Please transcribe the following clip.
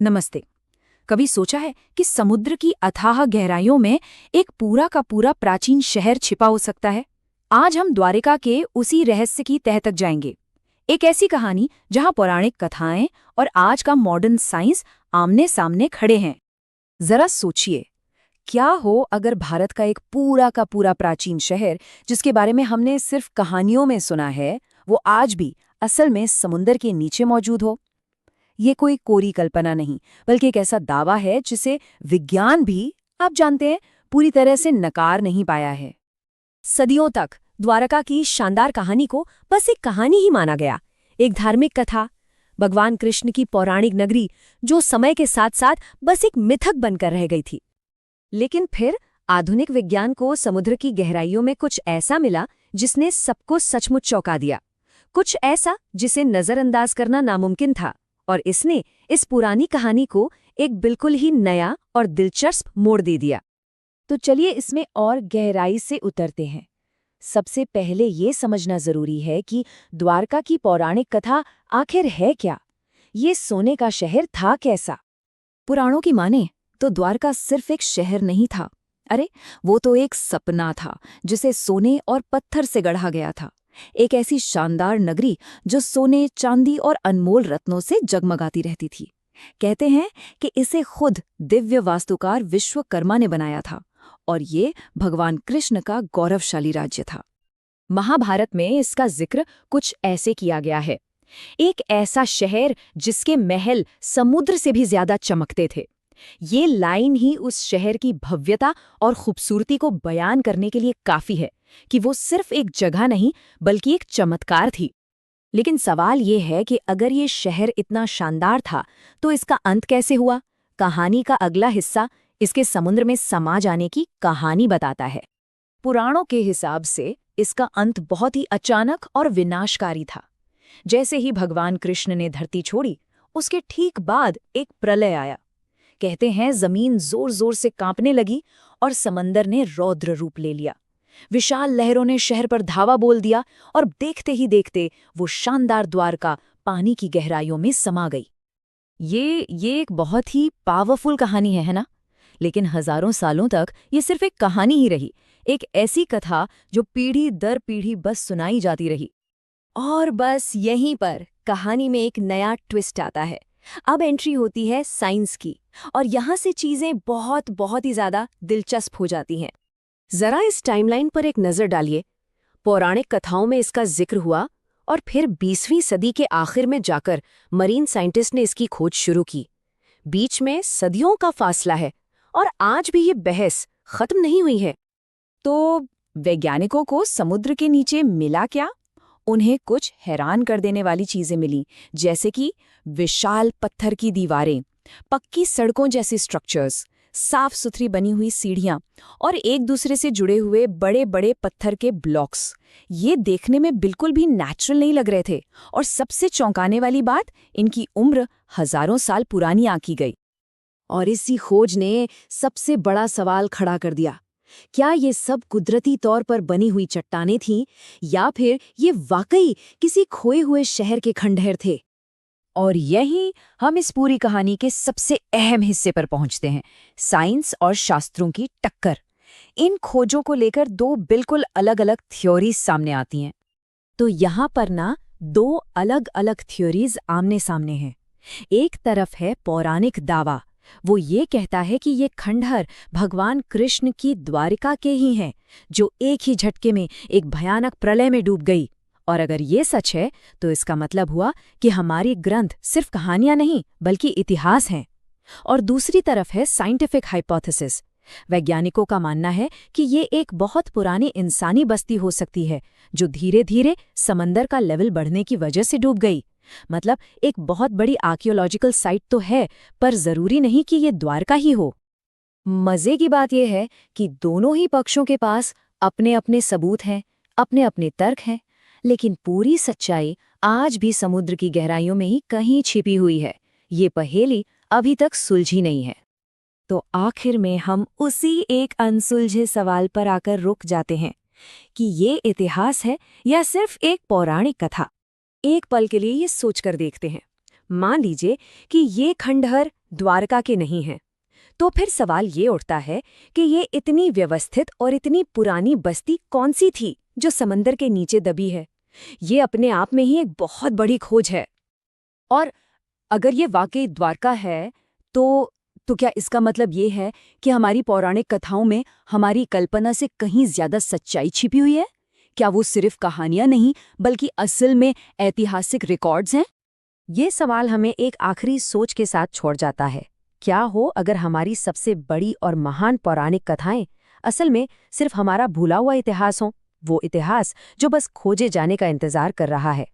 नमस्ते। कभी सोचा है कि समुद्र की अथाह गहराइयों में एक पूरा का पूरा प्राचीन शहर छिपा हो सकता है? आज हम द्वारिका के उसी रहस्य की तह तक जाएंगे। एक ऐसी कहानी जहां पौराणिक कथाएं और आज का मॉडर्न साइंस आमने सामने खड़े हैं। जरा सोचिए, क्या हो अगर भारत का एक पूरा का पूरा प्राचीन शहर, जिसके बारे में हमने सिर्फ कहानियों में सुना है, वो आज भी असल में समुद्र के नीचे मौजूद हो। ये कोई कोरी कल्पना नहीं, बल्कि एक ऐसा दावा है जिसे विज्ञान भी, आप जानते हैं, पूरी तरह से नकार नहीं पाया है। सदियों तक द्वारका की शानदार कहानी को बस एक कहानी ही माना गया, एक धार्मिक कथा, भगवान कृष्ण की पौराणिक नगरी जो समय के साथ साथ बस एक मिथक बनकर रह गई थी। लेकिन फिर आधुनिक विज्ञान को समुद्र की गहराइयों में कुछ ऐसा मिला जिसने सबको सचमुच चौंका दिया, कुछ ऐसा जिसे नजरअंदाज करना नामुमकिन था, और इसने इस पुरानी कहानी को एक बिल्कुल ही नया और दिलचस्प मोड़ दे दिया। तो चलिए इसमें और गहराई से उतरते हैं। सबसे पहले ये समझना जरूरी है कि द्वारका की पौराणिक कथा आखिर है क्या? ये सोने का शहर था कैसा? पुराणों की माने तो द्वारका सिर्फ एक शहर नहीं था। अरे, वो तो एक सपना था जिसे सोने और पत्थर से गढ़ा गया था। एक ऐसी शानदार नगरी जो सोने, चांदी और अनमोल रत्नों से जगमगाती रहती थी। कहते हैं कि इसे खुद दिव्य वास्तुकार विश्वकर्मा ने बनाया था, और ये भगवान कृष्ण का गौरवशाली राज्य था। महाभारत में इसका जिक्र कुछ ऐसे किया गया है, एक ऐसा शहर जिसके महल समुद्र से भी ज्यादा चमकते थे। ये लाइन ही उस शहर की भव्यता और खूबसूरती को बयान करने के लिए काफी है कि वो सिर्फ एक जगह नहीं बल्कि एक चमत्कार थी। लेकिन सवाल ये है कि अगर ये शहर इतना शानदार था तो इसका अंत कैसे हुआ? कहानी का अगला हिस्सा इसके समुद्र में समा जाने की कहानी बताता है। पुराणों के हिसाब से इसका अंत बहुत ही अचानक और विनाशकारी था। जैसे ही भगवान कृष्ण ने धरती छोड़ी, उसके ठीक बाद एक प्रलय आया। कहते हैं जमीन जोर जोर से कांपने लगी और समंदर ने रौद्र रूप ले लिया। विशाल लहरों ने शहर पर धावा बोल दिया और देखते ही देखते वो शानदार द्वारका पानी की गहराइयों में समा गई। ये एक बहुत ही पावरफुल कहानी है ना? लेकिन हजारों सालों तक ये सिर्फ एक कहानी ही रही, एक ऐसी कथा जो पीढ़ी दर पीढ़ी बस सुनाई जाती रही। और बस यहीं पर कहानी में एक नया ट्विस्ट आता है। अब एंट्री होती है साइंस की, और यहाँ से चीजें बहुत बहुत ही ज्यादा दिलचस्प हो जाती हैं। जरा इस टाइमलाइन पर एक नजर डालिए। पौराणिक कथाओं में इसका जिक्र हुआ, और फिर 20वीं सदी के आखिर में जाकर मरीन साइंटिस्ट ने इसकी खोज शुरू की। बीच में सदियों का फासला है, और आज भी ये बहस खत्म नहीं हुई है। तो वैज्ञानिकों को समुद्र के नीचे मिला क्या? उन्हें कुछ हैरान कर देने वाली चीजें मिली, जैसे कि विशाल पत्थर की दीवारें, पक्की सड़कों जैसे स्ट्रक्चर्स, साफ सुथरी बनी हुई सीढ़ियां और एक दूसरे से जुड़े हुए बड़े बड़े पत्थर के ब्लॉक्स। ये देखने में बिल्कुल भी नेचुरल नहीं लग रहे थे, और सबसे चौंकाने वाली बात, इनकी उम्र हजारों साल पुरानी आंकी गई। और इसी खोज ने सबसे बड़ा सवाल खड़ा कर दिया, क्या ये सब कुदरती तौर पर बनी हुई चट्टानें थीं, या फिर ये वाकई किसी खोए हुए शहर के खंडहर थे? और यही हम इस पूरी कहानी के सबसे अहम हिस्से पर पहुंचते हैं, साइंस और शास्त्रों की टक्कर। इन खोजों को लेकर दो बिल्कुल अलग अलग थ्योरीज सामने आती हैं। तो यहाँ पर ना दो अलग अलग थ्योरीज आमने सामने हैं। एक तरफ है पौराणिक दावा, वो ये कहता है कि ये खंडहर भगवान कृष्ण की द्वारिका के ही हैं, जो एक ही झटके में एक भयानक प्रलय में डूब गई। और अगर ये सच है तो इसका मतलब हुआ कि हमारी ग्रंथ सिर्फ कहानियां नहीं बल्कि इतिहास हैं। और दूसरी तरफ है साइंटिफिक हाइपोथेसिस। वैज्ञानिकों का मानना है कि ये एक बहुत पुरानी इंसानी बस्ती हो सकती है, जो धीरे धीरे समंदर का लेवल बढ़ने की वजह से डूब गई। मतलब एक बहुत बड़ी आर्कियोलॉजिकल साइट तो है, पर जरूरी नहीं कि ये द्वारका ही हो। मजे की बात यह है कि दोनों ही पक्षों के पास अपने अपने सबूत हैं, अपने अपने तर्क हैं, लेकिन पूरी सच्चाई आज भी समुद्र की गहराइयों में ही कहीं छिपी हुई है। ये पहेली अभी तक सुलझी नहीं है। तो आखिर में हम उसी एक अनसुलझे सवाल पर आकर रुक जाते हैं कि ये इतिहास है या सिर्फ एक पौराणिक कथा। एक पल के लिए ये सोचकर देखते हैं। मान लीजिए कि ये खंडहर द्वारका के नहीं हैं, तो फिर सवाल ये उठता है कि ये इतनी व्यवस्थित और इतनी पुरानी बस्ती कौन सी थी जो समंदर के नीचे दबी है। ये अपने आप में ही एक बहुत बड़ी खोज है। और अगर ये वाकई द्वारका है, तो क्या इसका मतलब ये है कि हमारी पौराणिक कथाओं में हमारी कल्पना से कहीं ज्यादा सच्चाई छिपी हुई है? क्या वो सिर्फ कहानियां नहीं, बल्कि असल में ऐतिहासिक रिकॉर्ड्स हैं? ये सवाल हमें एक आखिरी सोच के साथ छोड़ जाता है। क्या हो अगर हमारी सबसे बड़ी और महान पौराणिक कथाएं असल में सिर्फ हमारा भूला हुआ इतिहास हो, वो इतिहास जो बस खोजे जाने का इंतजार कर रहा है।